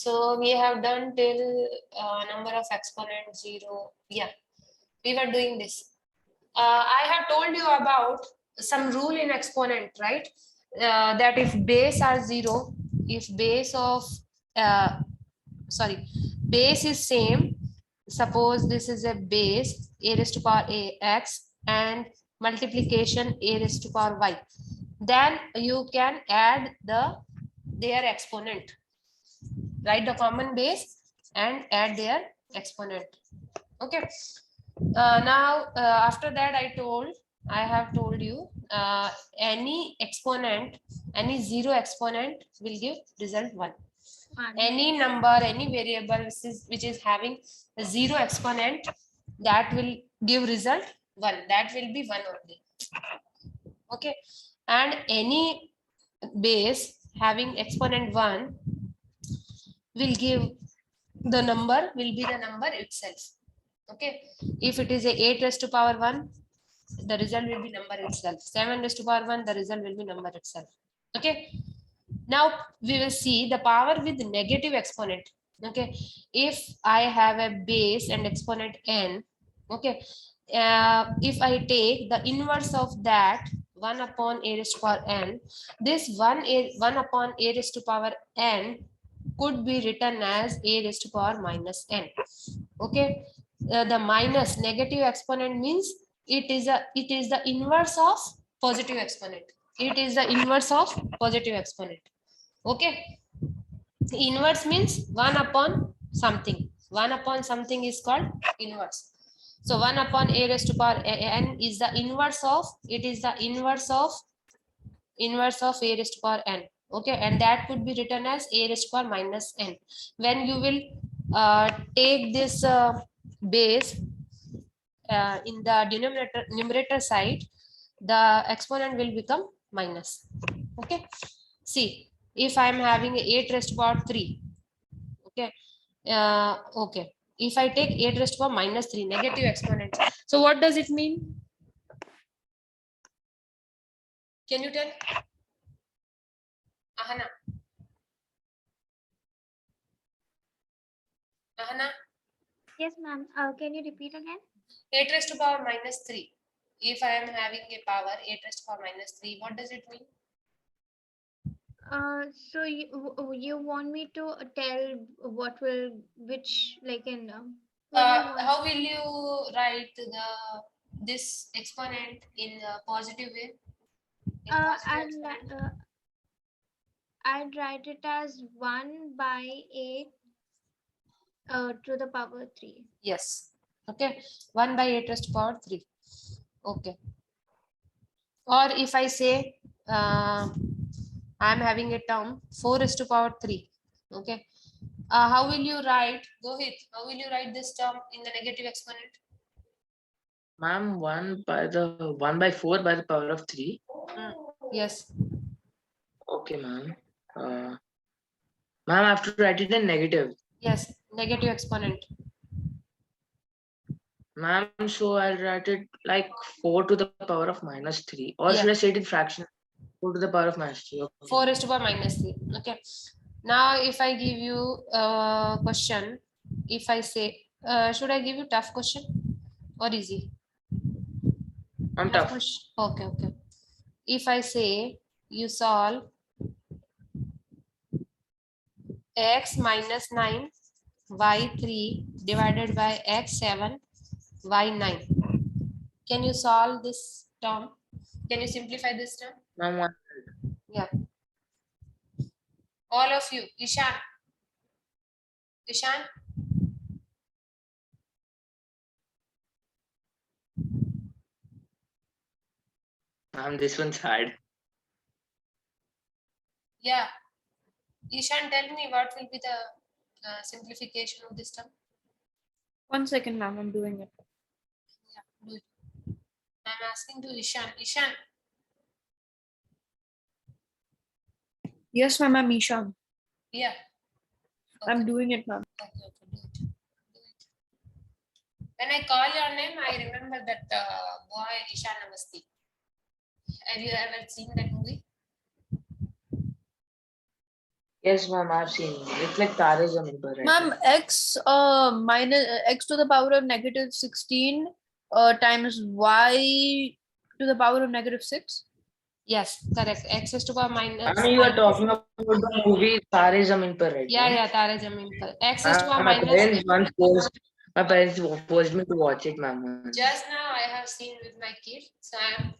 So we have done till number of exponent 0. Yeah, we were doing this. I have told you about some rule in exponent, right? That if base are 0, if base of base is same, suppose this is a base a raised to power a x and multiplication a raised to power y, then you can add their exponent, write the common base and add their exponent. Okay. Now after that I have told you any exponent, any zero exponent will give result 1. Any number, any variable which is having a zero exponent, that will give result 1. That will be 1 only. Okay. And any base having exponent 1 will give the number, will be the number itself. Okay. If it is a 8 raised to power 1, the result will be number itself. 7 raised to power 1, the result will be number itself. Okay. Now we will see the power with negative exponent. Okay. If I have a base and exponent n, okay, if I take the inverse of that 1 upon a raised to power n, this 1 upon a raised to power n could be written as a raised to power minus n. Okay. The minus negative exponent means it is the inverse of positive exponent. It is the inverse of positive exponent. Okay. Inverse means 1 upon something. 1 upon something is called inverse. So 1 upon a raised to power n is the inverse of, it is the inverse of a raised to power n. Okay, and that could be written as a raised to power minus n. When you will take this base in the numerator side, the exponent will become minus. Okay. See, if I am having 8 raised to power 3, okay, okay, if I take 8 raised to power minus 3, negative exponent, so what does it mean? Can you tell? Ahana. Ahana. Yes, ma'am. Can you repeat again? 8 raised to power minus 3. If I am having a power 8 raised to power minus 3, what does it mean? So you want me to tell what will, which like in how will you write this exponent in a positive way? I'd write it as 1 by 8 to the power 3. Yes. Okay. 1 by 8 raised to power 3. Okay. Or if I say I'm having a term 4 raised to power 3. Okay. How will you write? Go ahead. How will you write this term in the negative exponent? Ma'am, 1 by 4 by the power of 3. Yes. Okay, ma'am. Ma'am, I have to write it in negative. Yes, negative exponent. Ma'am, so I'll write it like 4 to the power of minus 3. Or Yeah. should I say it in fraction? 4 to the power of minus 3. Okay. 4 raised to power minus 3. Okay. Now, if I give you a question, if I say, should I give you tough question or easy? I'm tough. Okay, okay. If I say you solve x minus 9 y3 divided by x7 y9, can you solve this term? Can you simplify this term? Ma'am, yeah. All of you. Ishan. Ishan. Ma'am, this one's hard. Yeah. Ishan, tell me what will be the simplification of this term? 1 second, ma'am. I'm doing it. Yeah, do it. I'm asking to Ishan. Ishan. Yes, ma'am. I'm Ishan. Yeah. Okay. I'm doing it, ma'am. Okay, okay, do it. Do it. When I call your name, I remember that boy Ishan Namaste. Have you ever seen that movie? Yes, ma'am, I've seen. It's like Tare Zameen Par, right? Ma'am, x minus x to the power of negative 16 times y to the power of negative 6. Yes, correct. X is to power minus. Ma'am, you are talking about the movie Tare Zameen Par, right? Yeah, ma'am? yeah, Tare Zameen Par. X is to power My minus. parents once forced. My parents forced me to watch it, ma'am. Just now I have seen with my kid, so I'm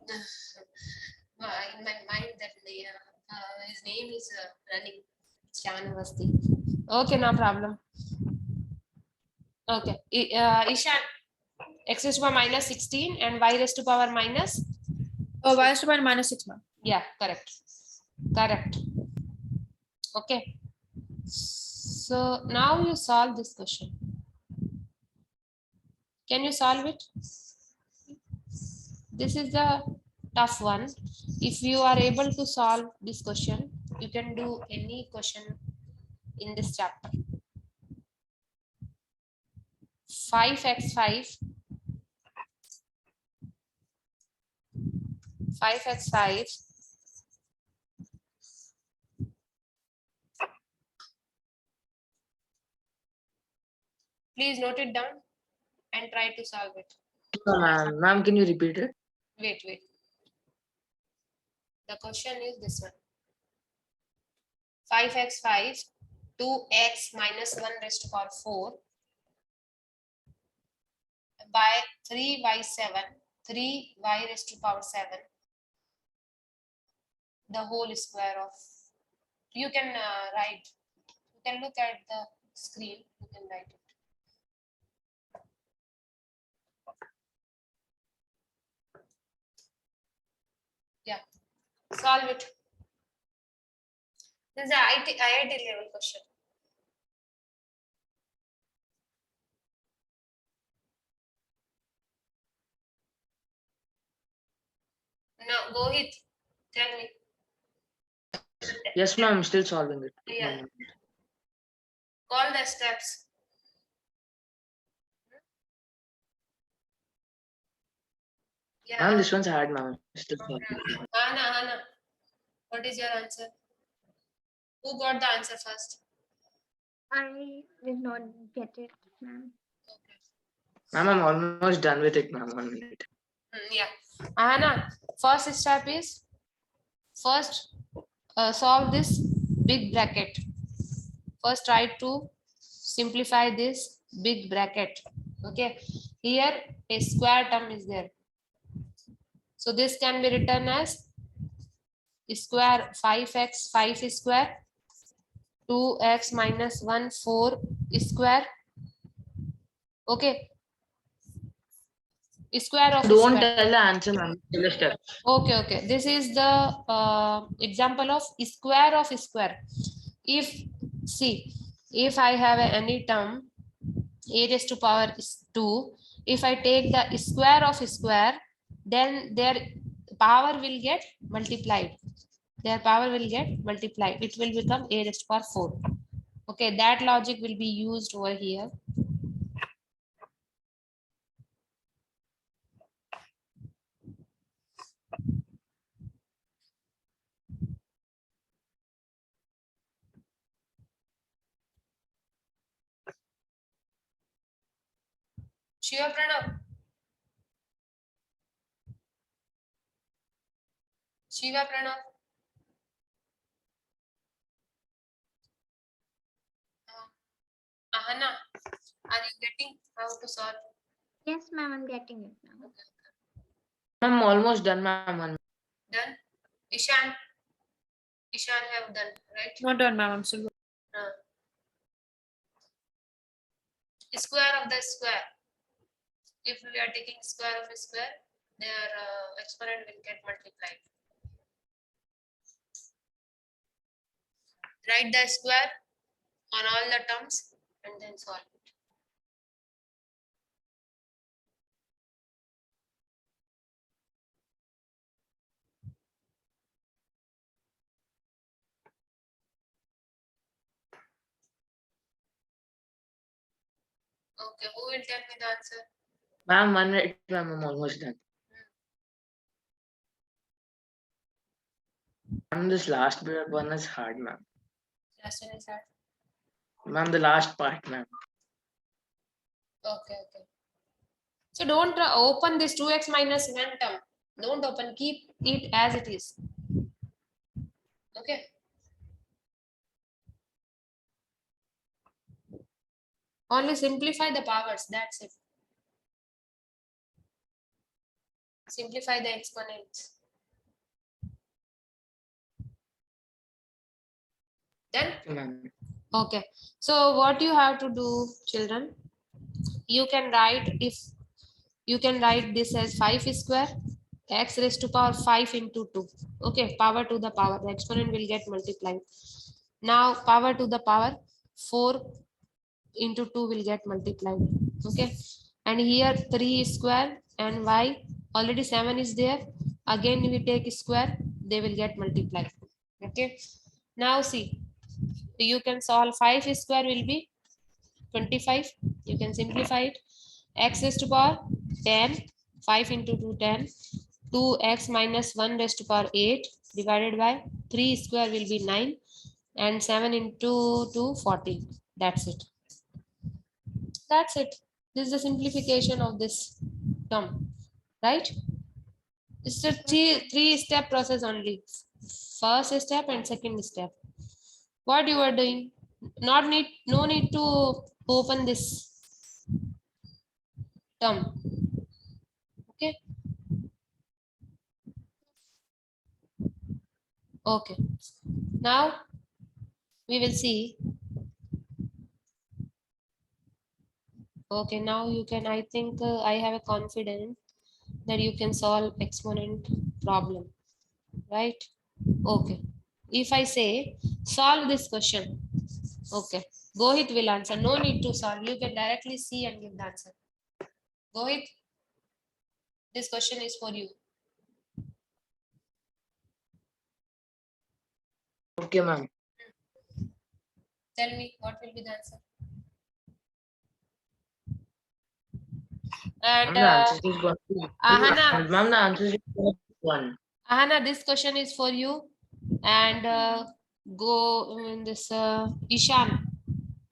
in my mind that his name is running Chanavasti. Okay, no problem. Okay, Ishan, x is to power minus 16 and y raised to power minus. Y is to power minus 6, ma'am. Yeah, correct. Correct. Okay. So now you solve this question. Can you solve it? This is the tough one. If you are able to solve this question, you can do any question in this chapter. 5x5 5x5 please note it down and try to solve it. Ma'am, can you repeat it? Wait. The question is this one. 5x5 2x minus 1 raised to power 4 by 3y7 3y raised to power 7 the whole square of. You can write, you can look at the screen, you can write it. Yeah, solve it. This is a IIT level question. Now go ahead, tell me. Yes, ma'am, I'm still solving it. Yeah. Call the steps. Yeah. Ma'am, this one's hard, ma'am. Still solving it. Anna, what is your answer? Who got the answer first? I did not get it, ma'am. Ma'am, I'm almost done with it, ma'am. 1 minute. Yeah. Anna, first step is solve this big bracket. First try to simplify this big bracket. Okay, here a square term is there. So this can be written as square 5x 5 square 2x minus 1 4 square. Okay. Square of Don't square. tell the answer, ma'am. Tell the step. Okay. This is the example of square of square. If I have any term a raised to power 2, if I take the square of square, then their power will get multiplied. Their power will get multiplied. It will become a raised to power 4. Okay, that logic will be used over here. Shiva Pranav. Shiva Pranav. Ahana, are you getting how to solve? Yes, ma'am, I'm getting it now. I'm almost done, ma'am. Done? Ishan have done, right? Not done, ma'am. I'm still. Square of the square. If we are taking square of a square, their exponent will get multiplied. Write the square on all the terms and then solve it. Okay, who will tell me the answer? Ma'am, 1 minute, ma'am. I'm almost done. Ma'am, this last bit one is hard, ma'am. Question is hard. Ma'am, the last part, ma'am. Okay, okay. So don't open this 2x minus 1 term. Don't open, keep it as it is. Okay. Only simplify the powers, that's it. Simplify the exponents. Then, Okay, ma'am. okay. So what you have to do, children, you can write this as 5 square x raised to power 5 into 2. Okay, power to the power. The exponent will get multiplied. Now power to the power 4 into 2 will get multiplied. Okay, and here 3 square and y already 7 is there. Again we take square, they will get multiplied. Okay, now see, you can solve 5 square will be 25. You can simplify it. X raised to power 10, 5 into 2 10, 2x minus 1 raised to power 8 divided by 3 square will be 9, and 7 into 2 14. That's it. That's it. This is the simplification of this term, right? It's a three step process only. First step and second step. What you are doing? No need to open this term. Okay. Okay. Now we will see. Okay, now you can, I think I have a confidence that you can solve exponent problem, right? Okay. If I say solve this question, okay, Gohit will answer. No need to solve. You can directly see and give the answer. Gohit, this question is for you. Okay, ma'am. Tell me what will be the answer. And Ma'am, the answer is going to be Ahana, ma'am, the answer is going to be 1. Ahana, this question is for you. And go in this Ishan.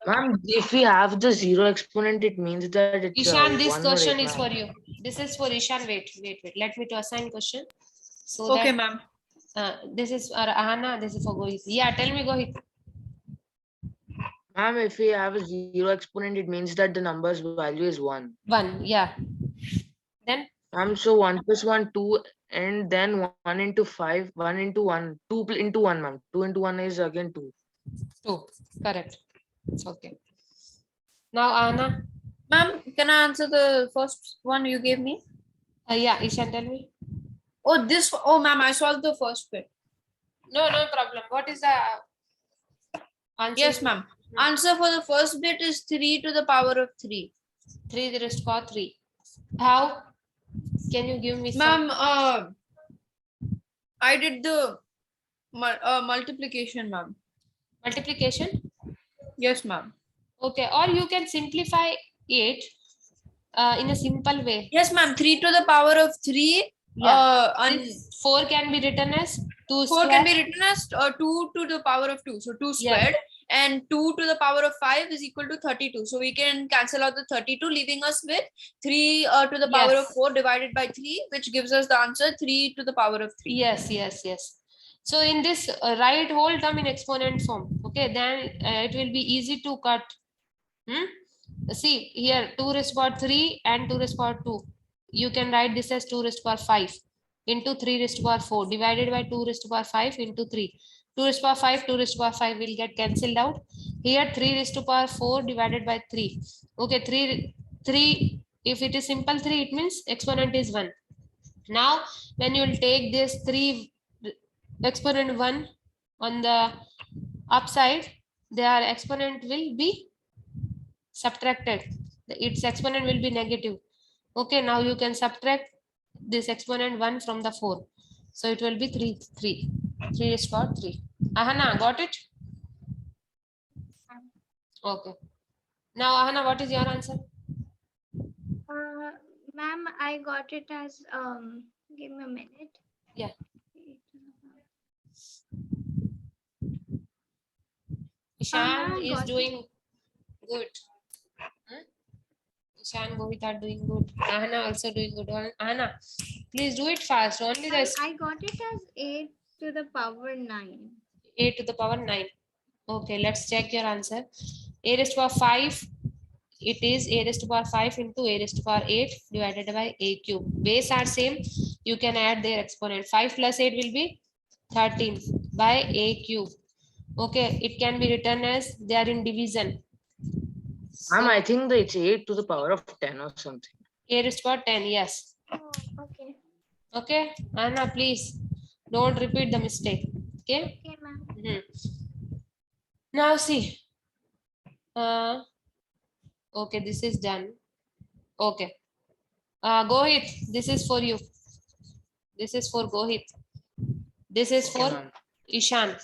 Ma'am, if we have the 0 exponent, it means that it's Ishan, this 1 or 8, question is ma'am. for you. This is for Ishan. Wait. Let me to assign question. So Okay, that ma'am. this is for Ahana. This is for Gohit. Yeah, tell me, Gohit. Ma'am, if we have a 0 exponent, it means that the number's value is 1. 1. Yeah. Then Ma'am, so 1 plus 1, 2, and then 1 into 5, 1 into 1, 2 into 1, ma'am. 2 into 1 is again 2. 2. Correct. Okay. Now Ahana. Ma'am, can I answer the first one you gave me? Yeah, Ishan, tell me. Oh, this. Oh, ma'am, I solved the first bit. No problem. What is the answer? Yes, ma'am. Answer for the first bit is 3 to the power of 3. 3 raised to power 3. How? Can you give me some? Ma'am, I did the multiplication, ma'am. Multiplication? Yes, ma'am. Okay, or you can simplify it in a simple way. Yes, ma'am. 3 to the power of 3. Yeah. And This 4 can be written as 2 4 square. can be written as 2 to the power of 2. So 2 Yeah. squared. And 2 to the power of 5 is equal to 32. So we can cancel out the 32, leaving us with 3 to the power of Yes. 4 divided by 3, which gives us the answer 3 to the power of 3. Yes. So in this write whole term in exponent form. Okay, then it will be easy to cut. See here 2 raised to power 3 and 2 raised to power 2. You can write this as 2 raised to power 5 into 3 raised to power 4 divided by 2 raised to power 5 into 3. 2 raised to power 5, 2 raised to power 5 will get cancelled out. Here 3 raised to power 4 divided by 3. Okay, 3, if it is simple 3, it means exponent is 1. Now when you will take this 3 exponent 1 on the upside, their exponent will be subtracted. Its exponent will be negative. Okay, now you can subtract this exponent 1 from the 4. So it will be 3 raised to power 3. Ahana, got it? Okay. Now Ahana, what is your answer? Ma'am, I got it as give me a minute. Yeah. Ishan is got it. doing good. Ishan, Govit are doing good. Ahana also doing good. Ahana, please do it fast. Only the I got it as 8 to the power 9. 8 to the power 9. Okay, let's check your answer. A raised to power 5. It is a raised to power 5 into a raised to power 8 divided by a cube. Base are same. You can add their exponent. 5 plus 8 will be 13 by a cube. Okay, it can be written as they are in division. Ma'am, So, I think that it's 8 to the power of 10 or something. a raised to power 10, yes. Oh, okay. Okay, Anna, please don't repeat the mistake. Okay. Okay, ma'am. Now see. Okay, this is done. Okay. Gohit, this is for you. This is for Gohit. This is Okay, for ma'am. Ishan.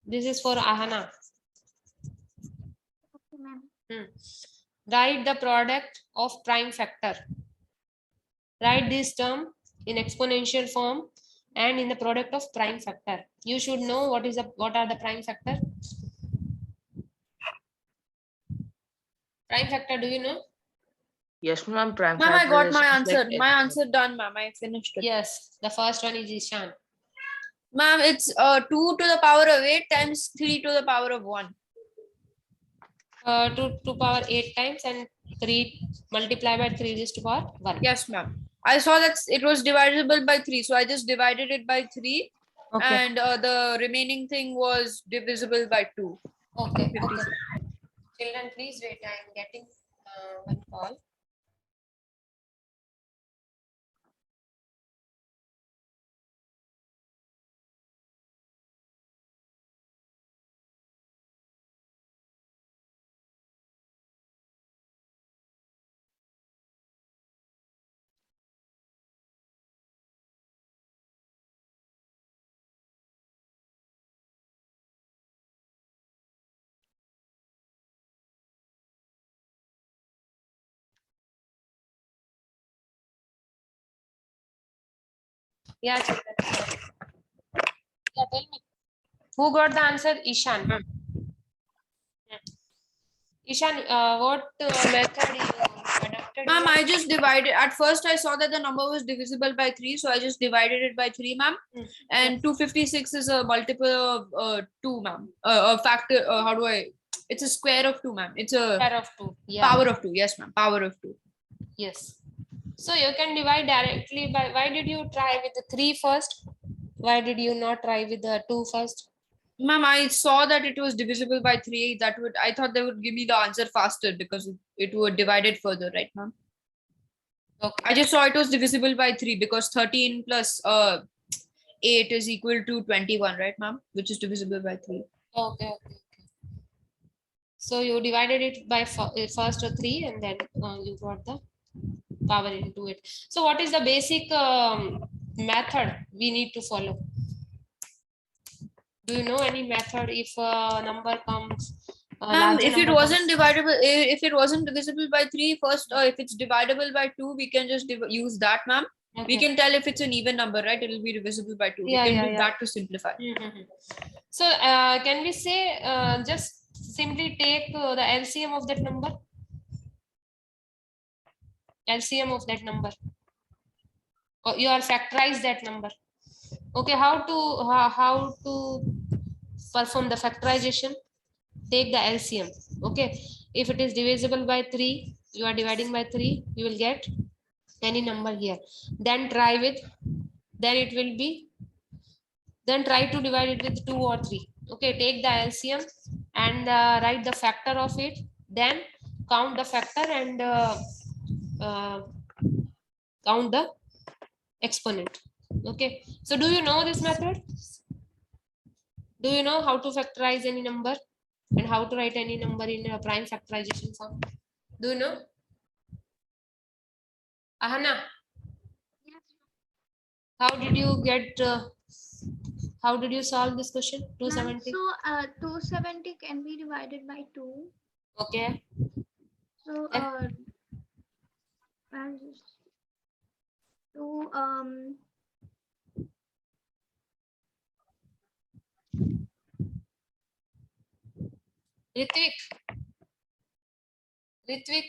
This is for Ahana. Okay, ma'am. Write the product of prime factor. Write this term in exponential form and in the product of prime factor. You should know what are the prime factor. Prime factor, do you know? Yes, ma'am. Prime Ma'am, I factor got is my just like answer. My answer done, ma'am. I finished it. Yes, the first one is Ishan. Ma'am, it's 2 to the power of 8 times 3 to the power of 1. 2 to power 8 times and 3 multiply by 3 is to power 1. Yes, ma'am. I saw that it was divisible by 3, so I just divided it by 3. Okay. And the remaining thing was divisible by 2. Okay. 56. Okay. Children, please wait. I am getting one call. Yeah, children. Yeah, tell me. Who got the answer? Ishan. Ishan, what method you adapted? Ma'am, I just divided. At first, I saw that the number was divisible by 3, so I just divided it by 3, ma'am. And 256 is a multiple of 2, ma'am. A factor. How do I? It's a square of 2, ma'am. It's a Power of 2. Yeah. power of 2. Yes, ma'am. Power of 2. Yes. So you can divide directly by. Why did you try with the 3 first? Why did you not try with the 2 first? Ma'am, I saw that it was divisible by 3. I thought they would give me the answer faster because it would divide it further, right, ma'am? Okay. I just saw it was divisible by 3 because 13 plus 8 is equal to 21, right, ma'am? Which is divisible by 3. Okay. Okay. So you divided it by first or 3 and then you got the power into it. So what is the basic method we need to follow? Do you know any method if a number comes? Ma'am, if it wasn't divisible, if it wasn't divisible by 3, first, if it's divisible by 2, we can just use that, ma'am. Okay. We can tell if it's an even number, right? It will be divisible by 2. Yeah, we can do that to simplify. So can we say just simply take the LCM of that number? LCM of that number. Or you are factorize that number. Okay, how to perform the factorization? Take the LCM. Okay, if it is divisible by 3, you are dividing by 3, you will get any number here. Then try with, then it will be, then try to divide it with 2 or 3. Okay, take the LCM and write the factor of it, then count the factor and count the exponent. Okay, so do you know this method? Do you know how to factorize any number and how to write any number in a prime factorization form? Do you know? Ahana, Yes. how did you get how did you solve this question? Ma'am, 270. so 270 can be divided by 2. Okay. So I'll just do Ritvik. Ritvik.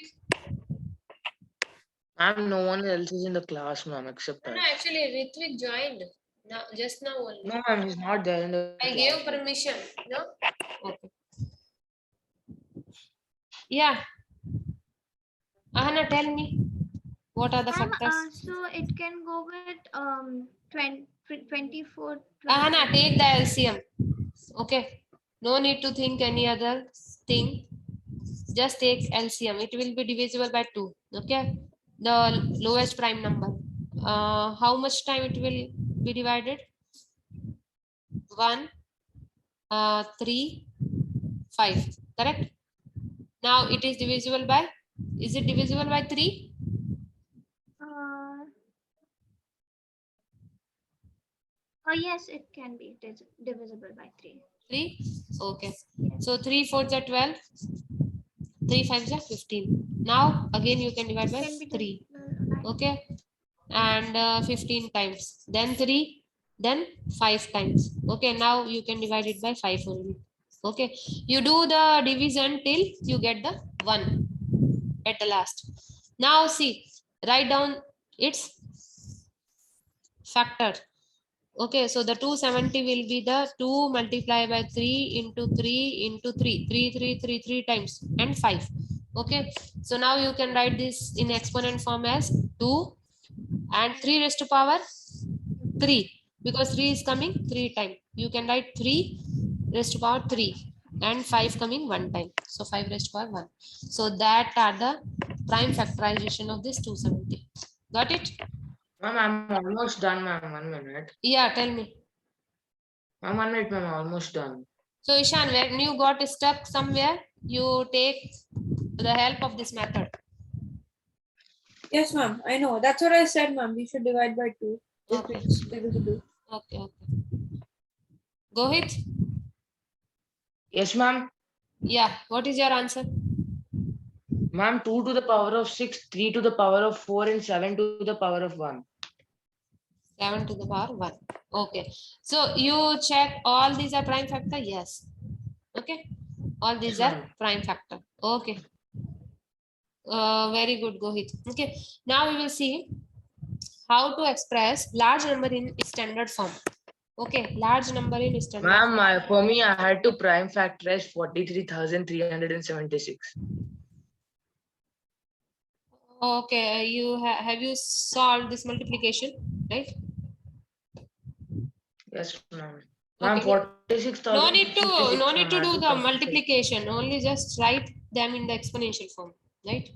Ma'am, no one else is in the class, ma'am, except No, us. actually, Ritvik joined. Now, just now only. No, ma'am, he's not there in the I class. gave permission. No? Okay. Yeah. Ahana, tell me. What are the factors? So it can go with 20, 24. Ahana, take the LCM. Okay. No need to think any other thing. Just take LCM. It will be divisible by 2. Okay. The lowest prime number. How much time it will be divided? 1, 3, 5. Correct. Now it is divisible by. Is it divisible by 3? Yes, it can be divisible by 3. 3. Okay. So 3 4s are 12. 3 5s are 15. Now again you can divide by Can be 3. divisible by Okay. And 15 times. Then 3. Then 5 times. Okay. Now you can divide it by 5 only. Okay. You do the division till you get the 1 at the last. Now see. Write down its factor. Okay, so the 270 will be the 2 multiplied by 3 into 3 into 3, 3 times and 5. Okay, so now you can write this in exponent form as 2 and 3 raised to power 3 because 3 is coming 3 times. You can write 3 raised to power 3 and 5 coming 1 time. So 5 raised to power 1. So that are the prime factorization of this 270. Got it? Ma'am, I'm almost done, ma'am. 1 minute. Yeah, tell me. Ma'am, 1 minute, ma'am. Almost done. So Ishan, when you got stuck somewhere, you take the help of this method. Yes, ma'am. I know. That's what I said, ma'am. We should divide by 2. If Okay. it's divisible. Okay. Gohit? Yes, ma'am. Yeah. What is your answer? Ma'am, 2 to the power of 6, 3 to the power of 4, and 7 to the power of 1. 7 to the power 1. Okay. So you check all these are prime factor? Yes. Okay. All these Yes, are ma'am. prime factor. Okay. Very good, Gohit. Okay. Now we will see how to express large number in standard form. Okay. Large number in standard form. Ma'am, for me, I had to prime factorize 43,376. Okay. You have you solved this multiplication, right? Yes, ma'am. Ma'am, Okay. 46,056. No need to do the multiplication. multiplication. Only just write them in the exponential form, right?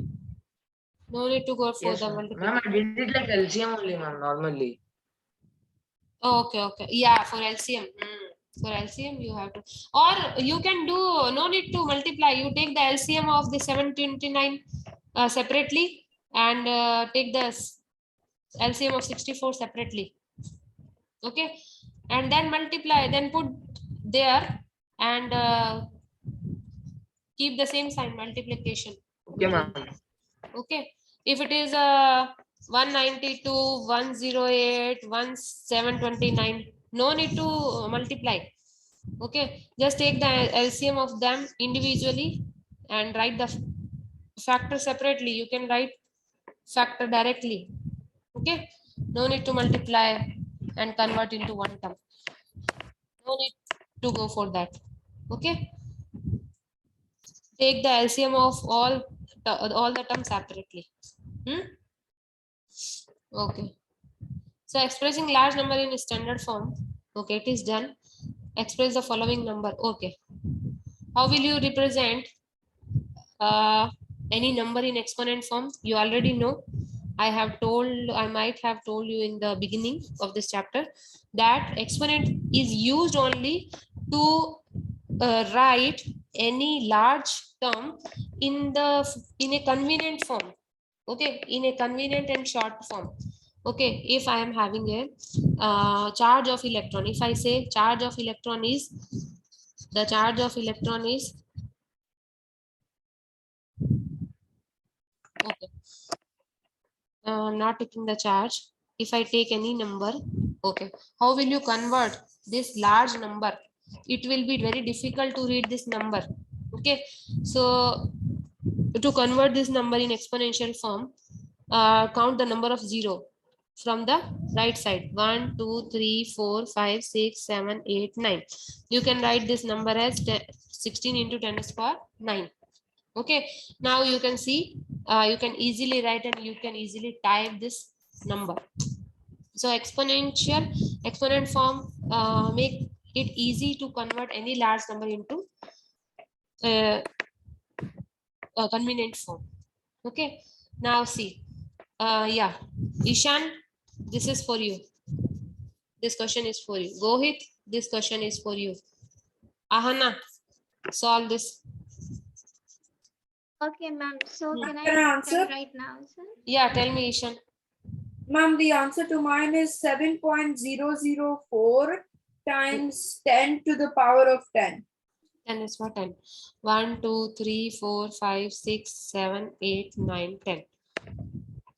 No need to go for Yes, the ma'am. multiplication. Ma'am, I did it like LCM only, ma'am, normally. Okay. Yeah, for LCM. For LCM, you have to, or you can do. No need to multiply. You take the LCM of the 729 separately, and take the LCM of 64 separately. Okay, and then multiply. Then put there and keep the same sign multiplication. Okay, ma'am. Okay, if it is 192, 108, 1729, no need to multiply. Okay, just take the LCM of them individually and write the factor separately. You can write factor directly. Okay, no need to multiply and convert into one term. No need to go for that. Okay, take the LCM of all the terms separately. Okay, so expressing large number in standard form. Okay, it is done. Express the following number. Okay, how will you represent any number in exponent form? You already know. I might have told you in the beginning of this chapter that exponent is used only to write any large term in a convenient form. Okay, in a convenient and short form. Okay, if I am having a charge of electron, if I say charge of electron is okay, not taking the charge. If I take any number, okay, how will you convert this large number? It will be very difficult to read this number. Okay, so to convert this number in exponential form, count the number of 0 from the right side. 1, 2, 3, 4, 5, 6, 7, 8, 9. You can write this number as 16 into 10 to the power 9. Okay, now you can see, you can easily write and you can easily type this number. So exponent form make it easy to convert any large number into a convenient form. Okay, now see, yeah, Ishan, this is for you. This question is for you. Gohit, this question is for you. Ahana, solve this. Okay, ma'am. So can Can I I answer? tell right now, sir? Yeah, tell me, Ishan. Ma'am, the answer to mine is 7.004 times 10 to the power of 10. 10 is for 10. 1, 2, 3, 4, 5, 6, 7, 8, 9, 10.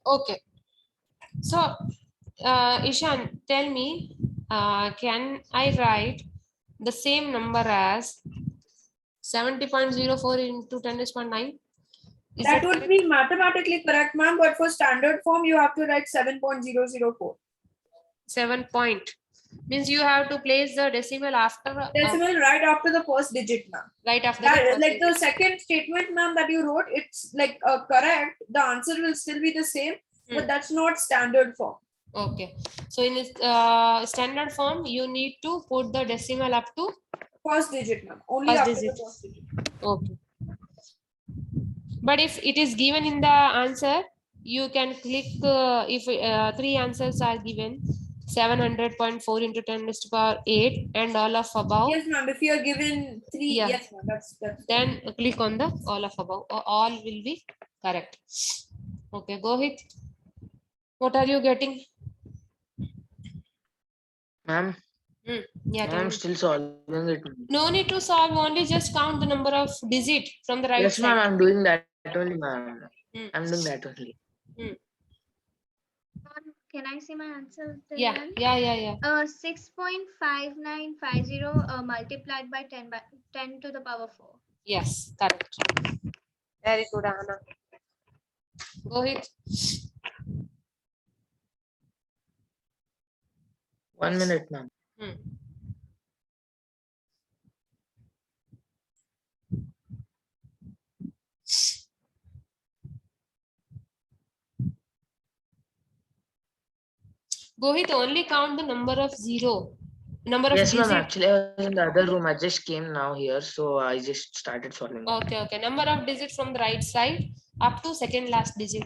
Okay. So, Ishan, tell me, can I write the same number as 70.04 into 10 is 9? Is That that would correct? be mathematically correct, ma'am, but for standard form, you have to write 7.004. 7 point. Means you have to place the decimal after Decimal right after the first digit, ma'am. right after That, the first like the digit. second statement, ma'am, that you wrote, it's like correct. The answer will still be the same, but that's not standard form. Okay. So in this standard form, you need to put the decimal up to First digit, ma'am. Only first after digit. the first digit. Okay. But if it is given in the answer, you can click if 3 answers are given, 700.4 into 10 to the power 8 and all of above. Yes, ma'am. If you are given 3, Yeah. yes, ma'am. That's Then click on the all of above. All will be correct. Okay, go ahead. What are you getting? Ma'am, Yeah, tell I'm me. still solving it. No need to solve, only just count the number of digit from the right Yes, ma'am, side. I'm doing that only, ma'am. Hmm. I'm doing that only. Ma'am, can I see my answer? Yeah, Then? yeah. 6.5950 multiplied by 10 to the power 4. Yes, correct. Very good, Anna. Go ahead. 1 minute, ma'am. Go ahead, only count the number of number of Yes, ma'am. digit. Actually, I was in the other room. I just came now here, so I just started solving. Okay. Number of digit from the right side up to second last digit.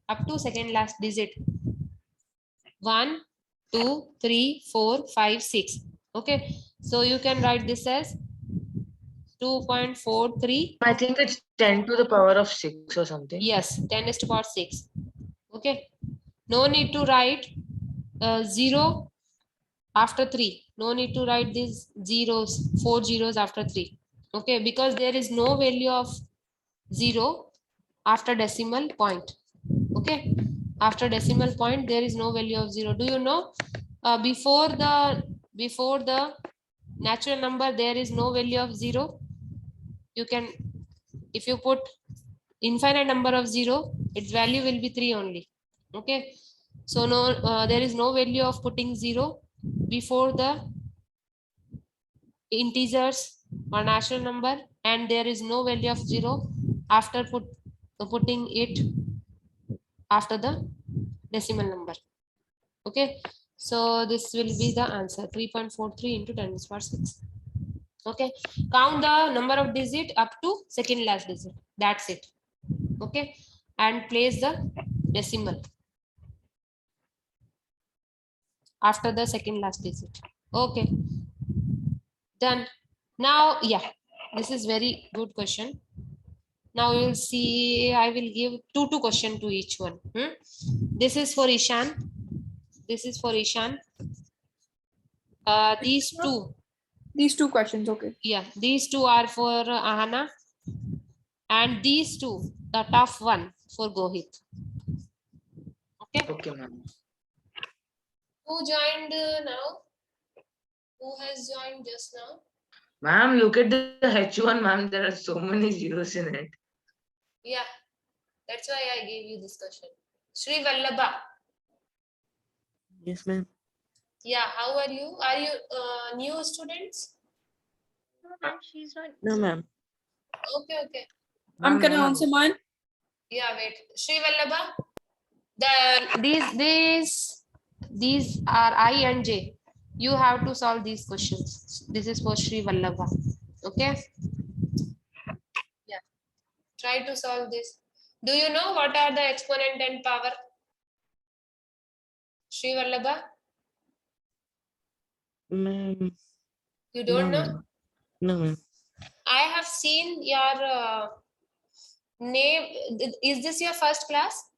Up to second last digit. 1, 2, 3, 4, 5, 6. Okay. So you can write this as 2.43. I think it's 10 to the power of 6 or something. Yes, 10 is to power 6. Okay. No need to write 0 after 3. No need to write these zeros, 4 zeros after 3. Okay, because there is no value of 0 after decimal point. Okay, after decimal point there is no value of 0. Do you know before the natural number there is no value of 0? You can, if you put infinite number of 0, its value will be 3 only. Okay, so no, there is no value of putting 0 before the integers or natural number, and there is no value of 0 after putting it after the decimal number. Okay, so this will be the answer, 3.43 into 10 to the power 6. Okay, count the number of digit up to second last digit, that's it. Okay, and place the decimal after the second last digit. Okay, done. Now, yeah, this is very good question. Now you'll see, I will give two question to each one. This is for Ishan. This is for Ishan. These two questions, okay. Yeah, these two are for Ahana, and these two, the tough one, for Gohit. Okay. Okay, ma'am. Who joined now? Who has joined just now? Ma'am, look at the H1, ma'am. There are so many zeros in it. Yeah, that's why I gave you this question. Sri Vallabha. Yes, ma'am. Yeah, how are you? Are you new students? No, ma'am, she's not. No, ma'am. Okay. Ma'am, Can I no, answer no. mine? Yeah, wait. Sri Vallabha. These are I and J. You have to solve these questions. This is for Sri Vallabha. Okay. Yeah. Try to solve this. Do you know what are the exponent and power? Sri Vallabha? Ma'am. You No, don't know? ma'am. No, ma'am. I have seen your name. Is this your first class?